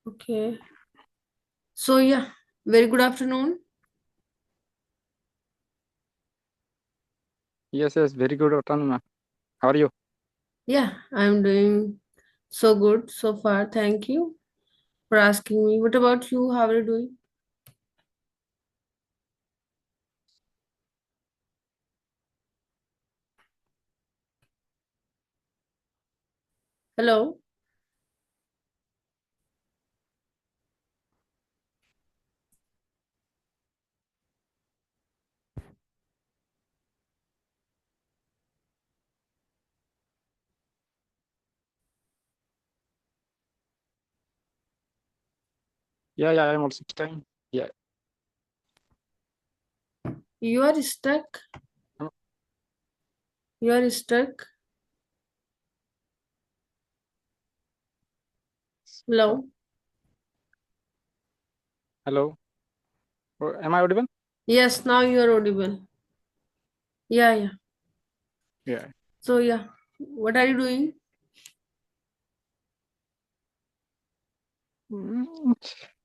Okay. So yeah, very good afternoon. Yes, very good afternoon, ma'am. How are you? Yeah, I'm doing so good so far. Thank you for asking me. What about you? How are you doing? Hello. Yeah, I'm also staying. Yeah. You are stuck. Um, You are stuck. uh, Hello. Hello. Am I audible? Yes, now you are audible. Yeah, yeah. Yeah. So yeah, what are you doing? Mm,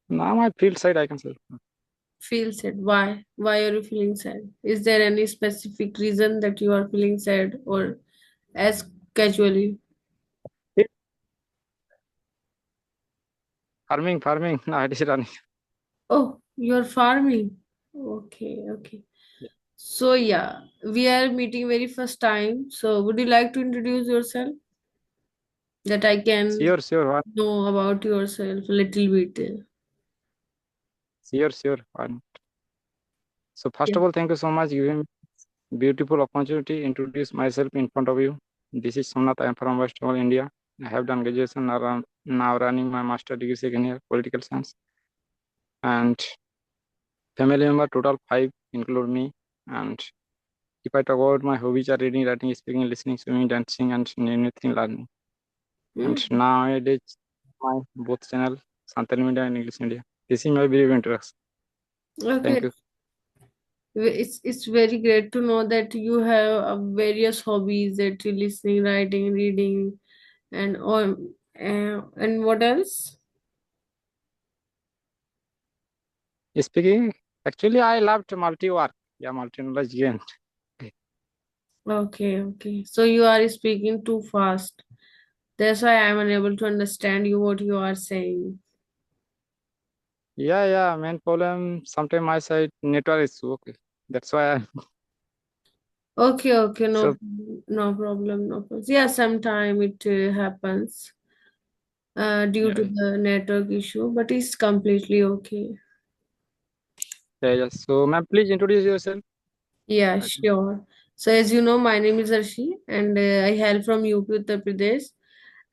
Now I feel sad, I can say. Feel sad. Why? Why are you feeling sad? Is there any specific reason that you are feeling sad or as casually? Yeah. Farming. No, it is running. Oh, you're farming. Okay, okay. Yeah. So yeah, we are meeting very first time. So would you like to introduce yourself that I can Sure. know about yourself a little bit? Sure. One. So first Yeah. of all, thank you so much giving me beautiful opportunity to introduce myself in front of you. This is Somnath. I am from West Bengal, India. I have done graduation around now running my master degree second year, political science, and family member total five include me. And if I talk about my hobbies are reading, writing, speaking, listening, swimming, dancing, and anything learning. And Hmm. nowadays, my both channel, Santali Media and English Media. This is my brief introduction. Okay. Thank you. It's very great to know that you have various hobbies that you listening, writing, reading, and all. And what else? Speaking, actually, I loved multi-work. Yeah, multi-knowledge gain. Okay, okay. So you are speaking too fast. That's why I'm unable to understand you what you are saying. Yeah. Main problem, sometimes my side network is okay. That's why I, Okay, okay, so no problem, no problem. Yeah, sometime it happens due to yeah, the network issue, but it's completely okay. yeah. So, ma'am, please introduce yourself. Yeah, I think. sure. So as you know, my name is Arshi, and I hail from UP, Uttar Pradesh.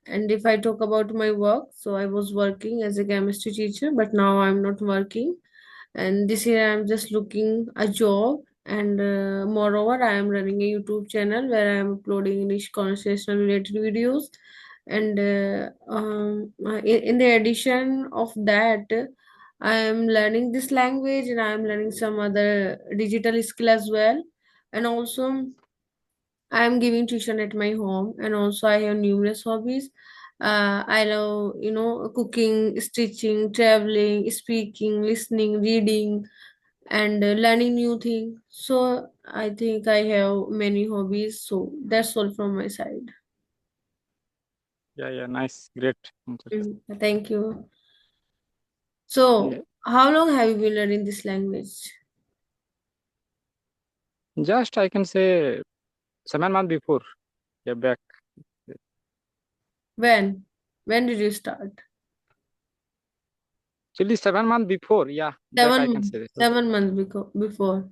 And if I talk about my work, so I was working as a chemistry teacher, but now I'm not working. And this year I'm just looking a job, and moreover, I am running a YouTube channel where I am uploading English conversational related videos. And in the addition of that, I am learning this language and I am learning some other digital skill as well. And also, I am giving tuition at my home, and also I have numerous hobbies. I love, cooking, stitching, traveling, speaking, listening, reading, and learning new things. So I think I have many hobbies. So that's all from my side. Yeah, nice, great. Thank you. Yeah. So how long have you been learning this language? Just I can say 7 months before. Yeah, back. When? When did you start? Actually, 7 months before. Yeah, back I can say. 7 months before.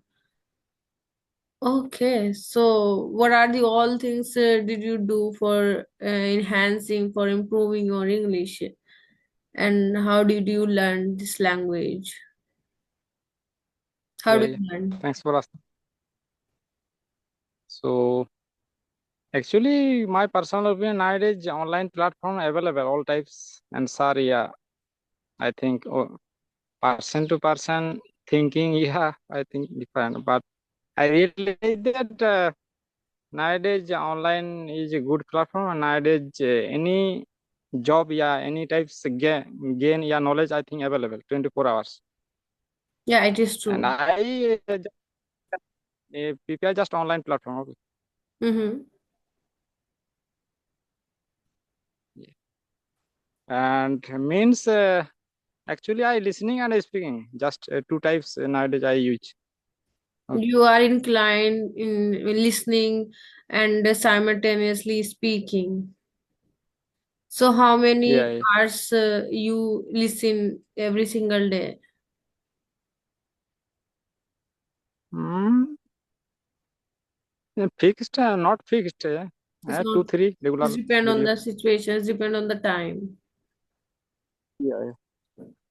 Okay, so what are the all things did you do for enhancing, for improving your English? And how did you learn this language? How do Yeah. you learn? Thanks for asking. So actually, my personal opinion nowadays online platform available all types and sorry, yeah, I think person to person thinking, yeah, I think different. But I realize that nowadays online is a good platform, and nowadays any job, yeah, any types gain, yeah, knowledge, I think available 24 hours. Yeah, it is And true. I prepare just online platform. Okay. Mm-hmm. Yeah. And means actually I listening and speaking just two types nowadays I use. Okay. You are inclined in listening and simultaneously speaking. So how Yeah, many yeah. hours you listen every single day? Mm, fixed, not fixed. It's not, Two, three regular it's depend on video. the situations, depend on the time. Yeah, yeah.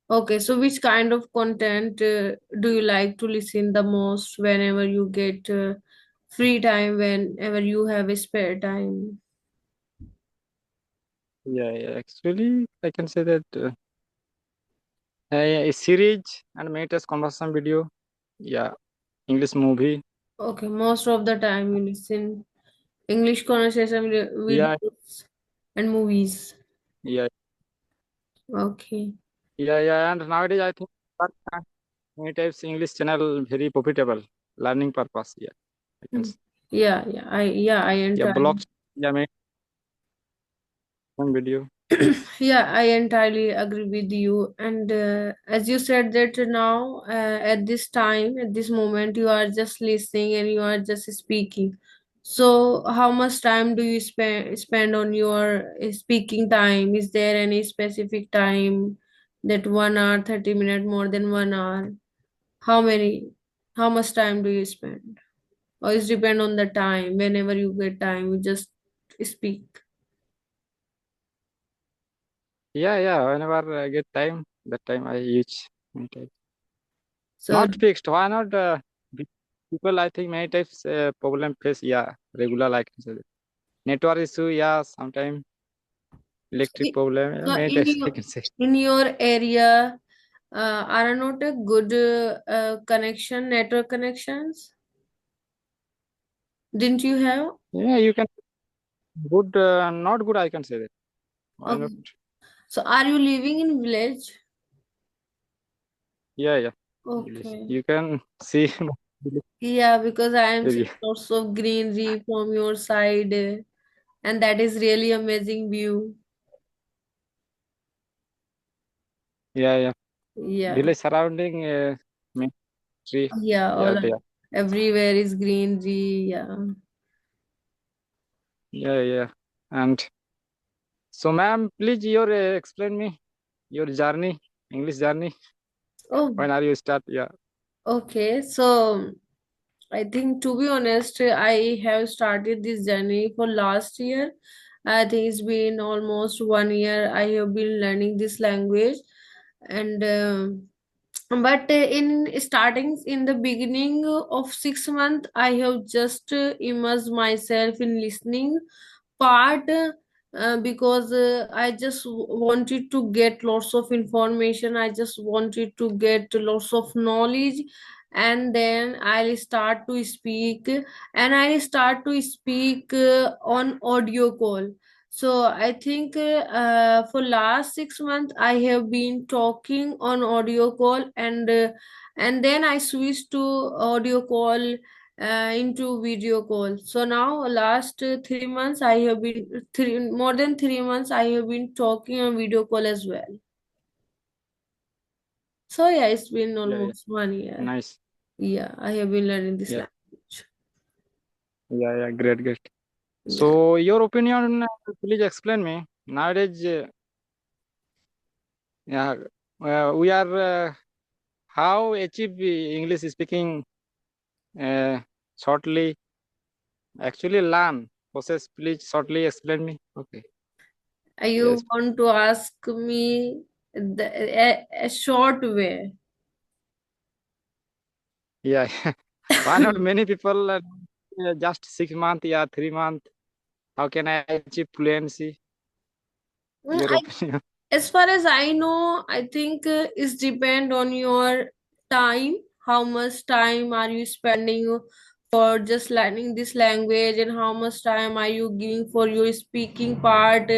Okay, so which kind of content do you like to listen the most whenever you get free time, whenever you have a spare time? Yeah, yeah. Actually, I can say that a series and latest conversation video. Yeah, English movie. Okay, most of the time you listen English conversation Yeah, videos and movies. yeah, Okay. yeah, yeah. And nowadays, I think that many types English channel very profitable learning purpose. Yeah, I can Mm. say. Yeah, I Yeah, entirely blogs. Yeah, make one video. yeah, I entirely agree with you. And as you said that now, at this time, at this moment, you are just listening and you are just speaking. So, how much time do you spend on your speaking time? Is there any specific time that 1 hour, 30 minutes, more than 1 hour? How many? How much time do you spend? Or it depend on the time. Whenever you get time, you just speak. Yeah, yeah. Whenever I get time, that time I use many types. So, Not fixed. Why not? People, I think many types problem face. Yeah, regular like network issue. Yeah, sometimes electric i- problem. Yeah, so many in types I your can say. in your area, are not a good connection, network connections? Didn't you have? Yeah, you can good, not good. I can say that. Why not? Okay. So are you living in village? Yeah, yeah. Yes. Okay. You can see Yeah, because I am seeing area. lots of greenery from your side, and that is really amazing view. Yeah, yeah. Yeah. Village surrounding main tree. Yeah, Yeah, there. everywhere is greenery. Yeah. Yeah, yeah. And so, ma'am, please, your explain me your journey, English journey. Oh, When are you start? Yeah. okay. So I think to be honest, I have started this journey for last year. I think it's been almost 1 year I have been learning this language. And but in starting in the beginning of 6 months, I have just immersed myself in listening part because I just wanted to get lots of information. I just wanted to get lots of knowledge, and then I'll start to speak, and I start to speak on audio call. So I think for last 6 months I have been talking on audio call, and then I switched to audio call into video call. So now last 3 months I have been three more than 3 months I have been talking on video call as well. So yeah, it's been Yeah, yeah. almost 1 year. Nice. Yeah, I have been learning this Yeah, language. yeah, yeah. Great, great. Yeah. So, your opinion, please explain me. Nowadays, yeah, we are how achieve English speaking shortly. Actually, learn process. Please shortly explain me. Okay. Yes. You want to ask me a short way? Yeah. Why not many people just 6 months, yeah, 3 months? How can I achieve fluency? Your I, opinion? as far as I know, I think it's depend on your time. How much time are you spending for just learning this language, and how much time are you giving for your speaking part,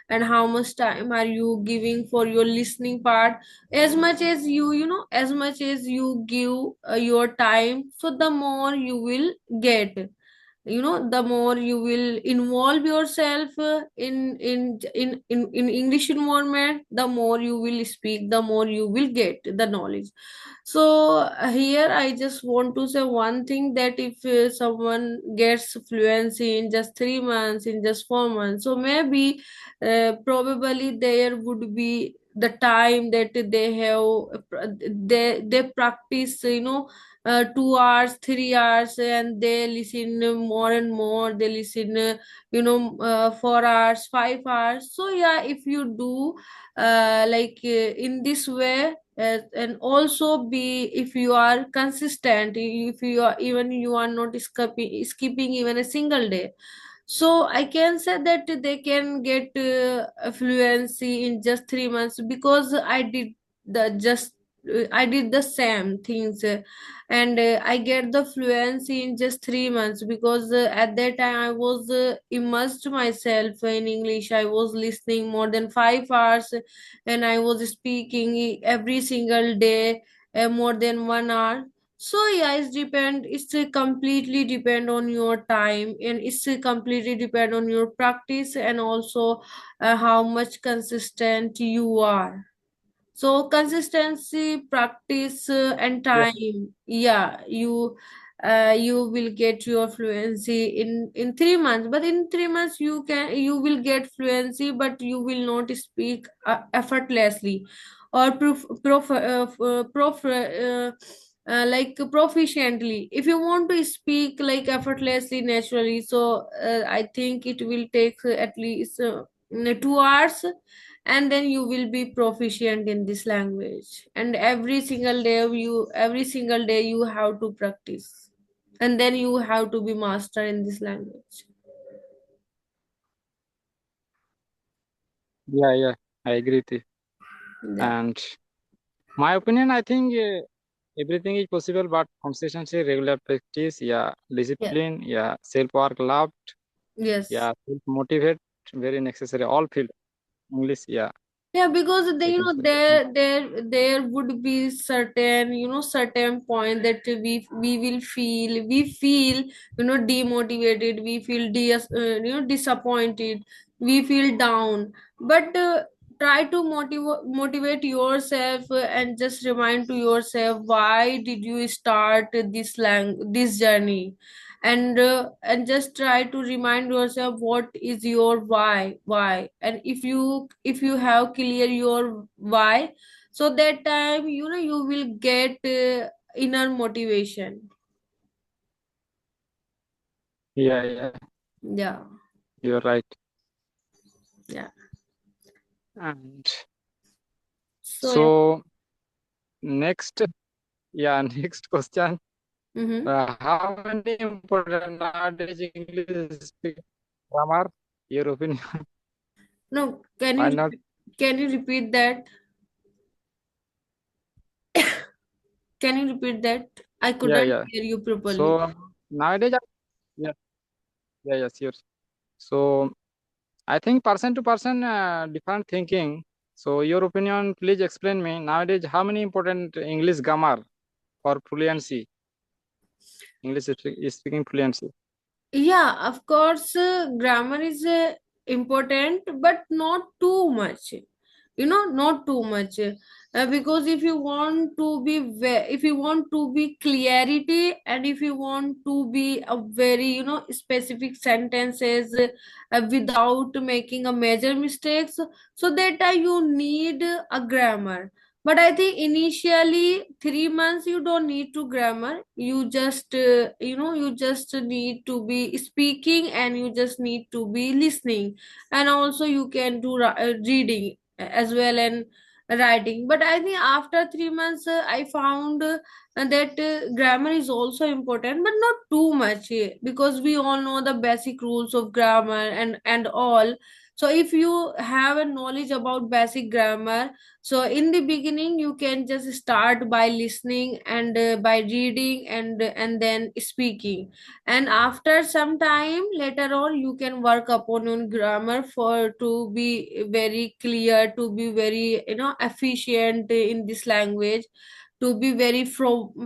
and how much time are you giving for your listening part. As much as as much as you give your time, so the more you will get, the more you will involve yourself in English environment, the more you will speak, the more you will get the knowledge. So here I just want to say one thing, that if someone gets fluency in just 3 months, in just 4 months, so maybe probably there would be the time that they have, they practice, 2 hours, 3 hours, and they listen more and more, they listen 4 hours, 5 hours. So yeah, if you do in this way, and also be, if you are consistent, if you are, even you are not skipping even a single day, so I can say that they can get fluency in just 3 months, because I did the same things, and I get the fluency in just 3 months, because at that time I was immersed myself in English. I was listening more than 5 hours, and I was speaking every single day more than 1 hour. So yeah, it's completely depend on your time, and it's completely depend on your practice, and also how much consistent you are. So consistency, practice, and Yeah, time, yeah, you will get your fluency in 3 months. But in 3 months you will get fluency, but you will not speak effortlessly, or like proficiently. If you want to speak like effortlessly, naturally, so I think it will take at least 2 hours, and then you will be proficient in this language. And every single day you have to practice, and then you have to be master in this language. yeah, yeah. I agree with you. Yeah, And my opinion, I think everything is possible, but consistency, regular practice, yeah, yeah, discipline, yeah, self work, love, yes. yeah, self motivate, very necessary. All field English, yeah, Yeah, because I they, can say. there would be certain, certain point that we feel demotivated, we feel disappointed, we feel down. But try to motivate yourself, and just remind to yourself, why did you start this journey, and just try to remind yourself what is your why. And if you have clear your why, so that time you will get inner motivation. Yeah, yeah, Yeah, you're right. yeah. And So yeah. so next, yeah, next question. Mm-hmm. How many important nowadays English speak grammar? Your opinion? No, can Why you not? can you repeat that? Can you repeat that? I Yeah, couldn't yeah. hear you properly. So nowadays, yeah, yeah, yes, yes. So I think person to person, different thinking. So your opinion, please explain me nowadays how many important English grammar for fluency, speaking fluency. Yeah, of course, grammar is important, but not too much. Not too much. Because if you want to be clarity, and if you want to be a very specific sentences, without making a major mistakes, so that you need a grammar. But I think initially 3 months you don't need to grammar. You just need to be speaking, and you just need to be listening, and also you can do reading as well, and writing. But I think after 3 months I found that grammar is also important, but not too much, because we all know the basic rules of grammar and all. So if you have a knowledge about basic grammar, so in the beginning you can just start by listening and by reading and then speaking, and after some time later on you can work upon your grammar for to be very clear, to be very efficient in this language, to be very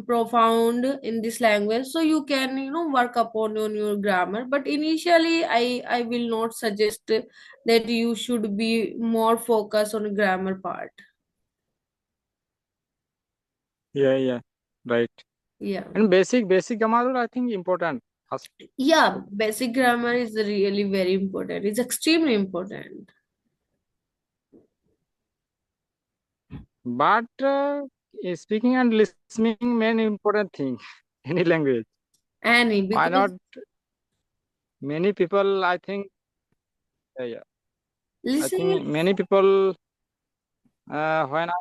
profound in this language. So you can work upon on your grammar, but initially I will not suggest that you should be more focused on grammar part. Yeah, yeah, right. Yeah. And basic grammar, I think important first. Yeah, basic grammar is really very important. It's extremely important. But speaking and listening, main important thing, any language. Any, Why not? because Many people, I think, yeah, I listening think is, many people, when I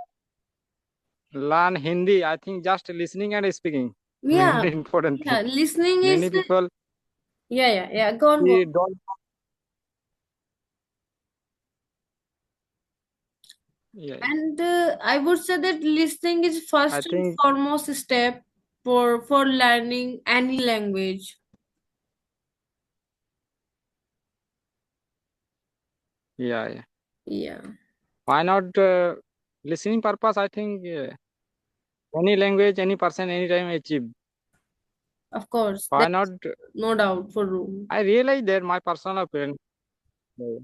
learn Hindi, I think just listening and speaking, yeah, main important thing. yeah, listening is, Many people, yeah, go on, go on. we don't, yeah, And I would say that listening is I first and think, foremost step for learning any language. yeah, yeah. Yeah, Why not listening purpose? I think any language, any person, anytime achieve. of course, Why that's not? no doubt for room. I realize that my personal opinion. Yeah,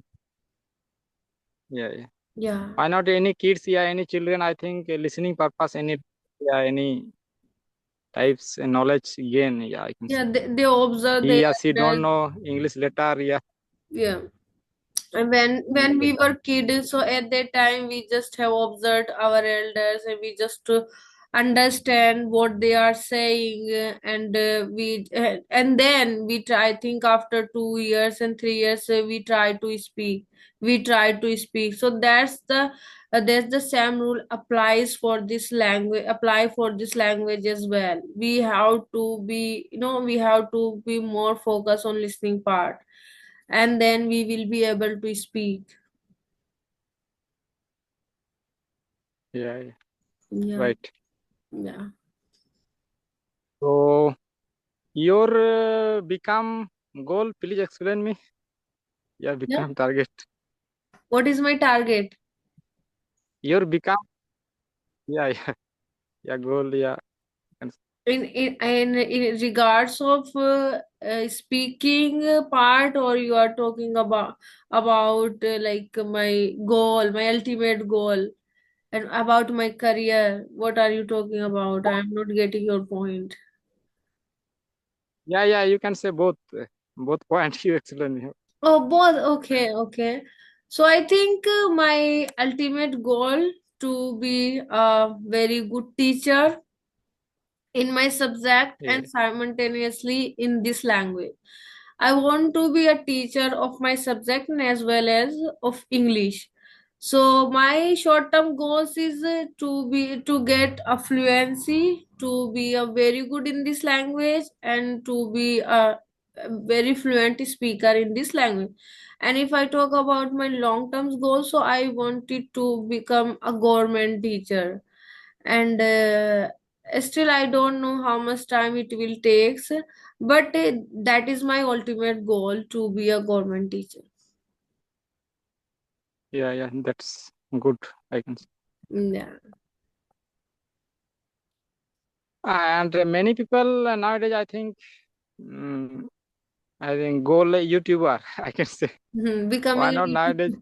yeah, yeah. Yeah, Why not any kids? Yeah, any children? I think listening purpose, any, yeah, any types knowledge gain. Yeah, I can yeah, say. they observe He their or she don't elders. know English letter. Yeah, Yeah. And when we were kids, so at that time we just have observed our elders and we just to understand what they are saying, and we and then we try, I think after 2 years and 3 years, we try to speak. So that's the same rule applies for this language, apply for this language as well. We have to be, we have to be more focused on listening part, and then we will be able to speak. yeah, yeah. Yeah, Right. yeah, So your become goal. Please explain me. Yeah, yeah. become target. What is my target? Your become. Yeah, yeah, yeah. Goal. Yeah. Can- In regards of speaking part, or you are talking about like my goal, my ultimate goal, and about my career? What are you talking about? I am not getting your point. Yeah, yeah. You can say both. Both points you explain me. Oh, both. Okay, okay. So I think my ultimate goal to be a very good teacher in my subject Yeah, and simultaneously in this language. I want to be a teacher of my subject and as well as of English. So my short-term goals is to get a fluency, to be a very good in this language, and to be a very fluent speaker in this language. And if I talk about my long-term goals, so I wanted to become a government teacher, and still I don't know how much time it will takes, but that is my ultimate goal, to be a government teacher. yeah, yeah. That's good. I can say. Yeah, And many people nowadays, mm, I think goal YouTuber. I can say. Why becoming a not teacher. nowadays?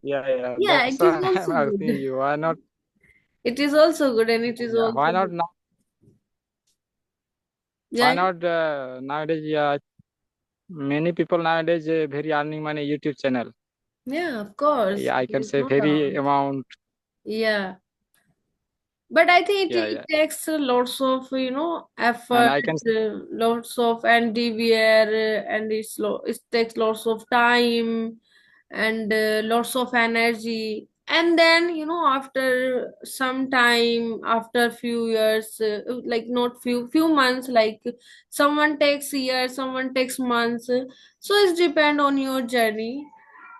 Yeah, yeah. Yeah, That's it is I'm also asking good. you. Why not? It is also good, and it is Yeah. also Why not good. now? Why Yeah, not nowadays? Yeah. Many people nowadays very earning money YouTube channel. yeah, of course, Yeah, I can there's say no doubt. very amount. Yeah, but I think Yeah, it yeah. takes lots of And effort, I can lots of endeavor, and it takes lots of time and lots of energy. And then after some time, after few years, like not few months, like someone takes years, someone takes months, so it's depend on your journey.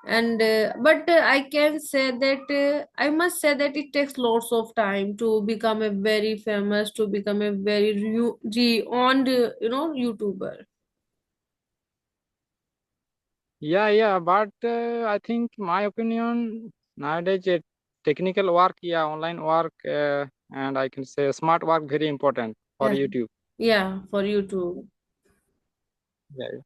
And but I can say that I must say that it takes lots of time to become a very famous, to become a very renowned YouTuber. Yeah, but I think my opinion nowadays technical work, yeah, online work, and I can say smart work very important for Yeah, YouTube. yeah, for YouTube. Yeah.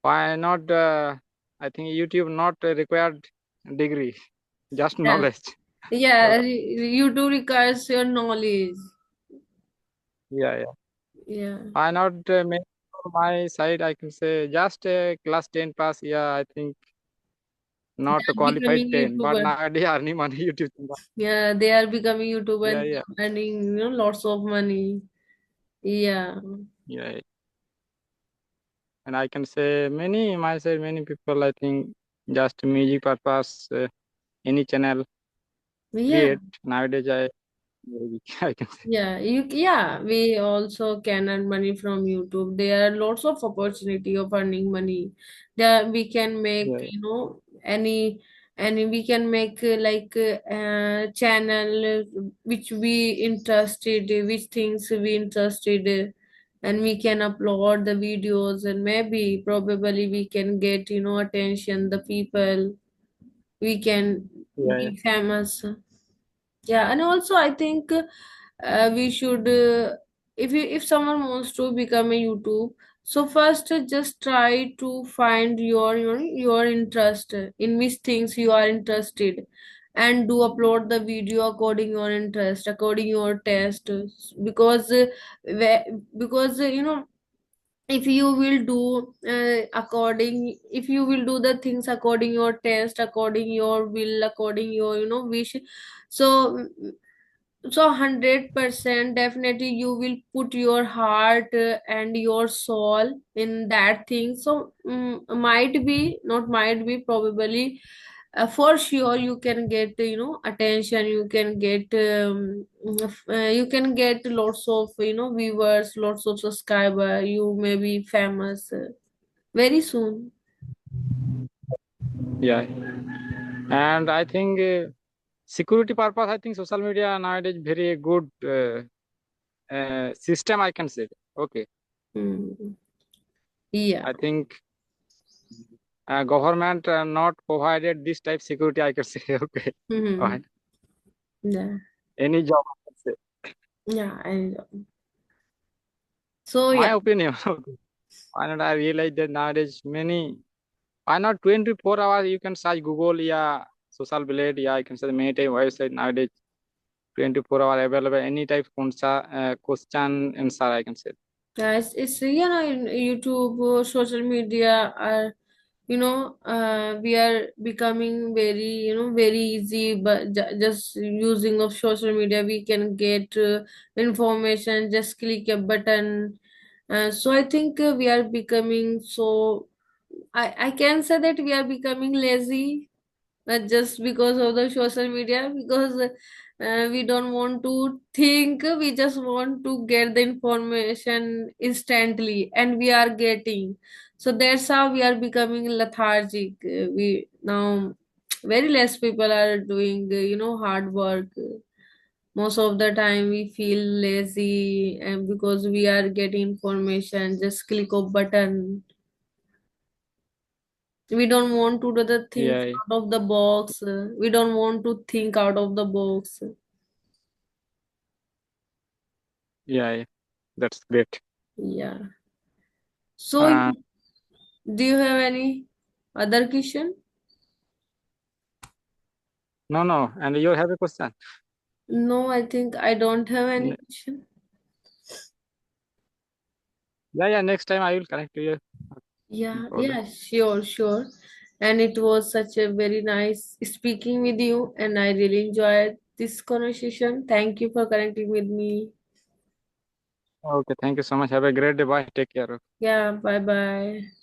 Why not? I think YouTube not required degree, just Yeah, knowledge. yeah, Okay. YouTube requires your knowledge. Yeah. Yeah, Why not make for my side? I can say just class 10 pass. Yeah, I think not they are qualified becoming 10, but YouTuber. nowadays earning money YouTube. Yeah, they are becoming YouTuber Yeah, and they yeah, are earning lots of money. Yeah, yeah. And I can say many my side many people I think just music purpose any channel yeah. create nowadays I I can say Yeah, we also can earn money from YouTube. There are lots of opportunity of earning money. There we can make, yeah, any we can make channel which we interested, which things we interested, and we can upload the videos, and maybe probably we can get attention the people. We can yeah, be famous. Yeah, and also I think we should if someone wants to become a YouTube, so first just try to find your interest, in which things you are interested, and do upload the video according your interest, according your taste. Because because if you will do if you will do the things according your taste, according your will, according your wish, so 100% definitely you will put your heart and your soul in that thing. So might be, not might be, probably for sure you can get attention, you can get you can get lots of viewers, lots of subscriber, you may be famous very soon. yeah. And I think security purpose I think social media nowadays very good system I can say. Okay, Mm. Yeah. I think government not provided this type security I can say. Okay, Mhm. right. Yeah, Any job I can say. yeah, so yeah. My opinion. Okay. Why not I realize that nowadays many why not 24 hours you can search Google, yeah, social blade, yeah, I can say many type website nowadays 24 hour available any type question answer I can say. Yeah, it's in YouTube, social media are we are becoming very very easy, but just using of social media we can get information, just click a button. So I think we are becoming so, I can say that we are becoming lazy, just because of the social media, because we don't want to think, we just want to get the information instantly, and we are getting, so that's how we are becoming lethargic. We now very less people are doing hard work. Most of the time we feel lazy, and because we are getting information, just click of button, we don't want to do the things Yeah, out of the box. We don't want to think out of the box. yeah, that's great. Yeah. So, uh, do you have any other question? no, and you have a question. No, I think I don't have any N- question. yeah, next time I will connect to you. No Yeah, problem. yeah, sure, sure. And it was such a very nice speaking with you, and I really enjoyed this conversation. Thank you for connecting with me. Okay, thank you so much, have a great day, bye, take care. Yeah, bye bye.